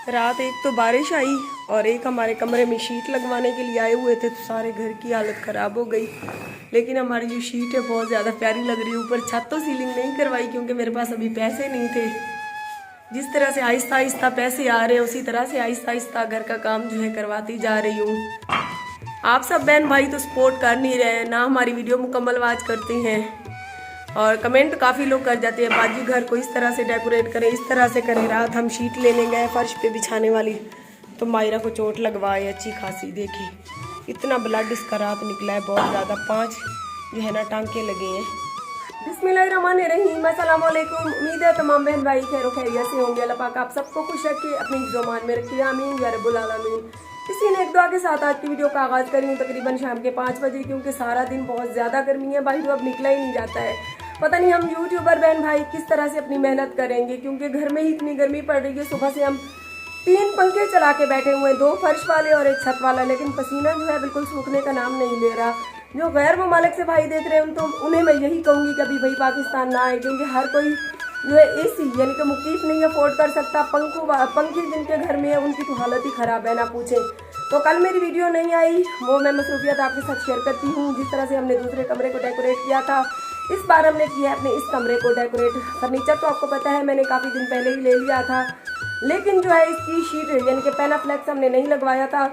रात एक तो बारिश आई और एक हमारे कमरे में शीट लगवाने के लिए आए हुए थे, तो सारे घर की हालत ख़राब हो गई। लेकिन हमारी जो शीट है बहुत ज़्यादा प्यारी लग रही है। ऊपर छत तो सीलिंग नहीं करवाई क्योंकि मेरे पास अभी पैसे नहीं थे। जिस तरह से आहिस्ता आहिस्ता पैसे आ रहे हैं उसी तरह से आहिस्ता आहिस्ता घर का काम जो है करवाती जा रही हूँ। आप सब बहन भाई तो सपोर्ट कर नहीं रहे ना, हमारी वीडियो मुकम्मल वाच करते हैं और कमेंट काफ़ी लोग कर जाते हैं बाजी घर को इस तरह से डेकोरेट करें, इस तरह से करें। रात हम शीट लेने गए फर्श पे बिछाने वाली, तो मायरा को चोट लगवाए अच्छी खासी। देखी इतना ब्लड इसका रात निकला है बहुत ज़्यादा, 5 जो है ना टांके लगे हैं। बिस्मिल्लाहिर्रहमानिर्रहीम, अस्सलाम वालेकुम। उम्मीद है तमाम बहन भाई खैर खैरियत से होंगे। अल्लाह पाक आप सबको खुश रखे, अपनी ज़ुबान में रखिए, आमीन या रब्बुल आलमीन। इसी ने एक दुआ के साथ आज की वीडियो का आगाज़ करी हूँ तकरीबन शाम के 5 बजे, क्योंकि सारा दिन बहुत ज़्यादा गर्मी है भाई, तो अब निकला ही नहीं जाता है। पता नहीं हम यूट्यूबर बहन भाई किस तरह से अपनी मेहनत करेंगे, क्योंकि घर में ही इतनी गर्मी पड़ रही है। सुबह से हम 3 पंखे चला के बैठे हुए हैं, 2 फर्श वाले और 1 छत वाला, लेकिन पसीना जो है बिल्कुल सूखने का नाम नहीं ले रहा। जो गैर ममालिक से भाई देख रहे हैं तो उन्हें मैं यही कहूँगी कि अभी भाई पाकिस्तान ना आए, क्योंकि हर कोई जो है एसी यानी कि मुकीफ नहीं अफोर्ड कर सकता। पंखे जिनके घर में है उनकी तो हालत ही ख़राब है, ना पूछें। तो कल मेरी वीडियो नहीं आई, वो मैं मसरूफियत आपके साथ शेयर करती हूँ। जिस तरह से हमने दूसरे कमरे को डेकोरेट किया था, इस बार हमने किया है अपने इस कमरे को डेकोरेट। फर्नीचर तो आपको पता है मैंने काफ़ी दिन पहले ही ले लिया था, लेकिन जो है इसकी शीट यानी कि पेनाफ्लेक्स हमने नहीं लगवाया था।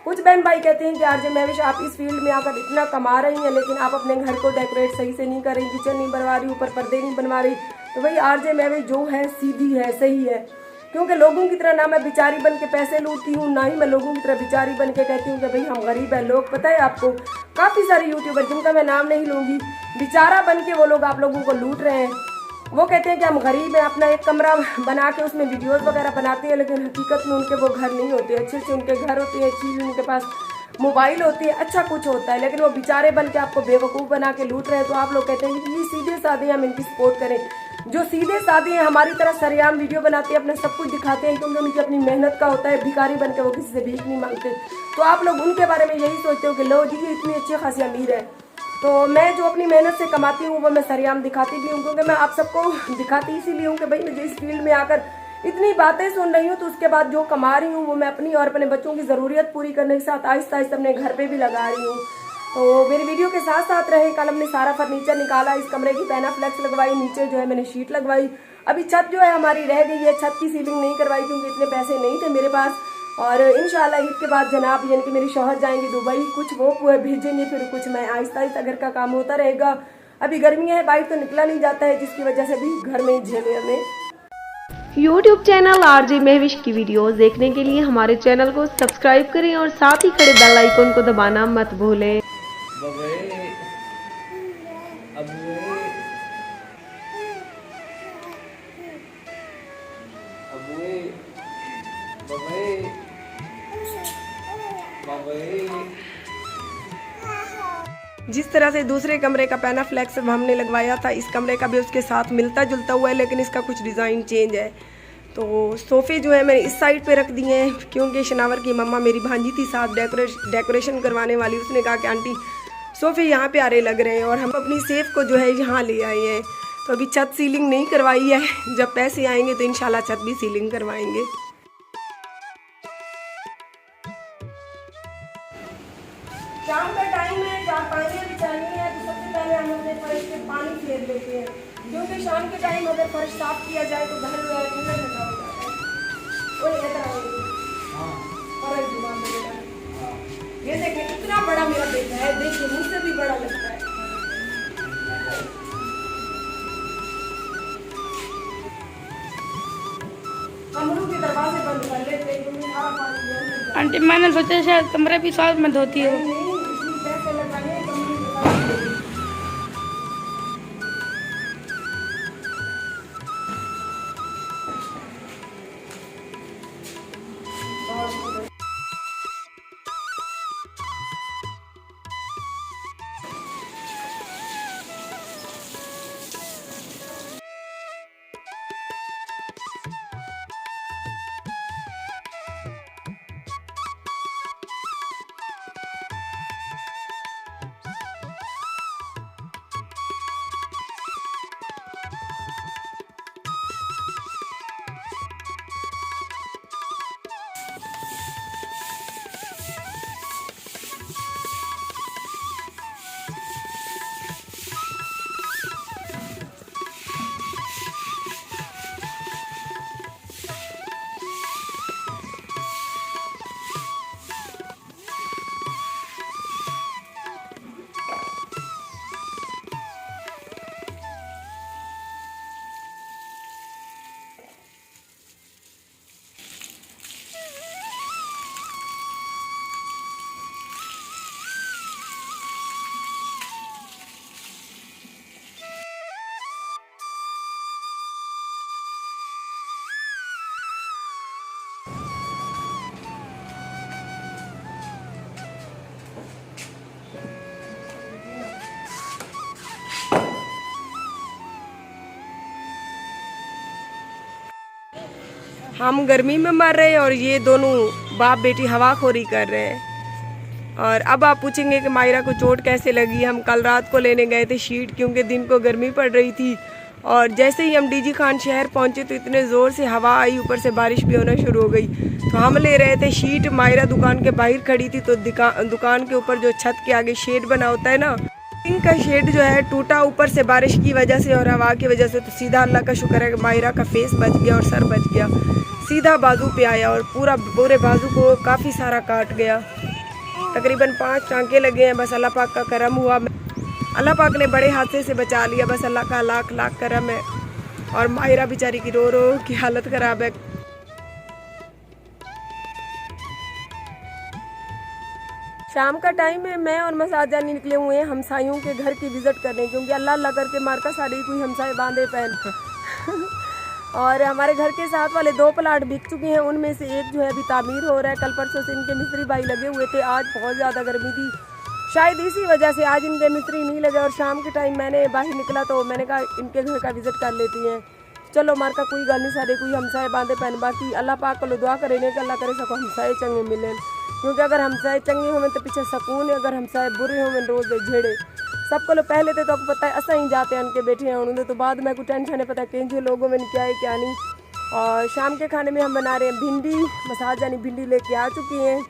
कुछ बहन भाई कहते हैं कि आरजे महविश आप इस फील्ड में आकर इतना कमा रही हैं, लेकिन आप अपने घर को डेकोरेट सही से नहीं कर रही, किचन नहीं बनवा रही, ऊपर पर्दे नहीं बनवा रही। तो भाई आरजे महविश जो है सीधी है, सही है, क्योंकि लोगों की तरह ना मैं बिचारी बन के पैसे लूटती हूँ, ना ही मैं लोगों की तरह बिचारी बन के कहती हूँ कि भाई हम गरीब हैं। लोग पता है आपको, काफ़ी सारे यूट्यूबर जिनका मैं नाम नहीं लूँगी, बेचारा बन के वो लोग आप लोगों को लूट रहे हैं। वो कहते हैं कि हम गरीब हैं, अपना एक कमरा बना के उसमें वीडियोस वगैरह बनाते हैं, लेकिन हकीकत में उनके वो घर नहीं होते। अच्छे से उनके घर होते हैं, अच्छी उनके पास मोबाइल होती है, अच्छा कुछ होता है, लेकिन वो बेचारे बन के आपको बेवकूफ़ बना के लूट रहे हैं। तो आप लोग कहते हैं कि ये सीधे साधे हम इनकी सपोर्ट करें। जो सीधे साधे हैं हमारी तरह सरेआम वीडियो बनाते हैं, अपने सब कुछ दिखाते हैं, क्योंकि उनकी अपनी मेहनत का होता है। भिखारी बन के वो किसी से भीख नहीं मांगते। तो आप लोग उनके बारे में यही सोचते हो कि लो जी ये इतनी अच्छी खासी अमीर है। तो मैं जो अपनी मेहनत से कमाती हूँ वो मैं सरेआम दिखाती भी हूँ, क्योंकि मैं आप सबको दिखाती इसीलिए हूँ कि भाई मुझे इस फील्ड में आकर इतनी बातें सुन रही हूँ, तो उसके बाद जो कमा रही हूँ वो मैं अपनी और अपने बच्चों की ज़रूरियत पूरी करने के साथ आहिस्ता आहिस्ता अपने घर पे भी लगा रही हूँ। तो मेरी वीडियो के साथ साथ रहे। कल हमने सारा फर्नीचर निकाला, इस कमरे की पेनाफ्लेक्स लगवाई, नीचे जो है मैंने शीट लगवाई। अभी छत जो है हमारी रह गई है, छत की सीलिंग नहीं करवाई क्योंकि इतने पैसे नहीं थे मेरे पास। और इंशाल्लाह ईद के बाद जनाब यानी कि मेरे शौहर जाएंगे दुबई, कुछ वो भेजेंगे, फिर कुछ मैं आहिस्ता आहिस्ता घर का काम होता रहेगा। अभी गर्मियाँ है, बाइक तो निकला नहीं जाता है, जिसकी वजह से भी घर में ही झेले हमें। YouTube चैनल आरजे महविश की वीडियोस देखने के लिए हमारे चैनल को सब्सक्राइब करें और साथ ही खड़े बेल आइकन को दबाना मत भूलें। जिस तरह से दूसरे कमरे का पेनाफ्लेक्स हमने लगवाया था, इस कमरे का भी उसके साथ मिलता जुलता हुआ है, लेकिन इसका कुछ डिज़ाइन चेंज है। तो सोफ़े जो है मैंने इस साइड पे रख दिए हैं, क्योंकि शनावर की मम्मा मेरी भांजी थी साथ डेकोरेशन करवाने वाली, उसने कहा कि आंटी सोफ़े यहाँ पे आरे लग रहे हैं, और हम अपनी सेफ को जो है यहाँ ले आए हैं। तो अभी छत सीलिंग नहीं करवाई है, जब पैसे आएंगे तो इंशाल्लाह छत भी सीलिंग करवाएंगे। शाम का टाइम है, जहाँ पानी बिछानी है तो सबसे पहले हम अपने फर्श पे पानी फेर लेते हैं, क्योंकि शाम के टाइम अगर फर्श साफ किया जाए तो घर ठंडा ठंडा हो जाता है। ये देखिए कितना बड़ा मेरा बेटा है, देखिए मुझसे भी बड़ा लगता है। कमरों के दरवाजे बंद कर लेते हैं क्योंकि सारा पानी। आंटी मैंने सोचा शायद कमरे भी साथ में धोती हो। पैसे लगाने हम गर्मी में मर रहे हैं और ये दोनों बाप बेटी हवाखोरी कर रहे हैं। और अब आप पूछेंगे कि मायरा को चोट कैसे लगी। हम कल रात को लेने गए थे शीट, क्योंकि दिन को गर्मी पड़ रही थी। और जैसे ही हम डीजी खान शहर पहुंचे तो इतने ज़ोर से हवा आई, ऊपर से बारिश भी होना शुरू हो गई। तो हम ले रहे थे शीट, मायरा दुकान के बाहर खड़ी थी। तो दुकान के ऊपर जो छत के आगे शेड बना होता है ना, इनका शेड जो है टूटा ऊपर से बारिश की वजह से और हवा की वजह से। तो सीधा अल्लाह का शुक्र है कि मायरा का फेस बच गया और सर बच गया, सीधा बाजू पे आया और पूरे बाजू को काफ़ी सारा काट गया। तकरीबन 5 टांके लगे हैं। बस अल्लाह पाक का करम हुआ, अल्लाह पाक ने बड़े हादसे से बचा लिया। बस अल्लाह का लाख लाख करम है। और मायरा बेचारी की रो रो की हालत ख़राब है। शाम का टाइम है, मैं और मसाद जानी निकले हुए हैं हमसायों के घर की विज़िट करने, क्योंकि अल्लाह अल्लाह करके मारका साड़ी कोई हमसाए बांधे पहन और हमारे घर के साथ वाले 2 प्लाट बिक चुके हैं, उनमें से एक जो है अभी तामीर हो रहा है। कल परसों से इनके मिस्त्री भाई लगे हुए थे, आज बहुत ज़्यादा गर्मी थी, शायद इसी वजह से आज इनके मिस्त्री नहीं लगे। और शाम के टाइम मैंने बाहर निकला तो मैंने कहा इनके घर का विज़िट कर लेती हैं। चलो मारका कोई गल नहीं, सारे कोई हमसाए बांधे पहन। बाकी अल्लाह पाक को दुआ करेंगे कि अल्लाह करे सको हमसाए चंगे मिले, क्योंकि अगर हमसाए चंगे हों तो पीछे सकून है, अगर हमसाए बुरे हों रोज़ झेड़े सबको लोग पहले तो आपको पता है असा ही जाते हैं उनके बैठे हैं उन्होंने, तो बाद में कुछ टेंशन है, पता है कि लोगों में क्या है क्या नहीं। और शाम के खाने में हम बना रहे हैं भिंडी, मसाज जानी भिंडी लेके आ चुकी हैं।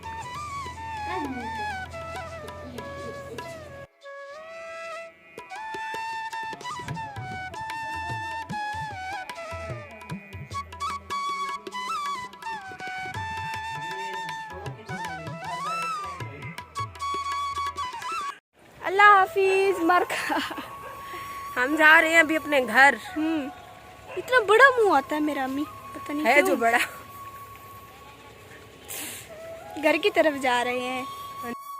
अल्लाह हाफिज मरका। हम जा रहे हैं अभी अपने घर। इतना बड़ा मुंह आता है मेरा, अम्मी पता नहीं है क्यों। जो बड़ा घर की तरफ जा रहे हैं।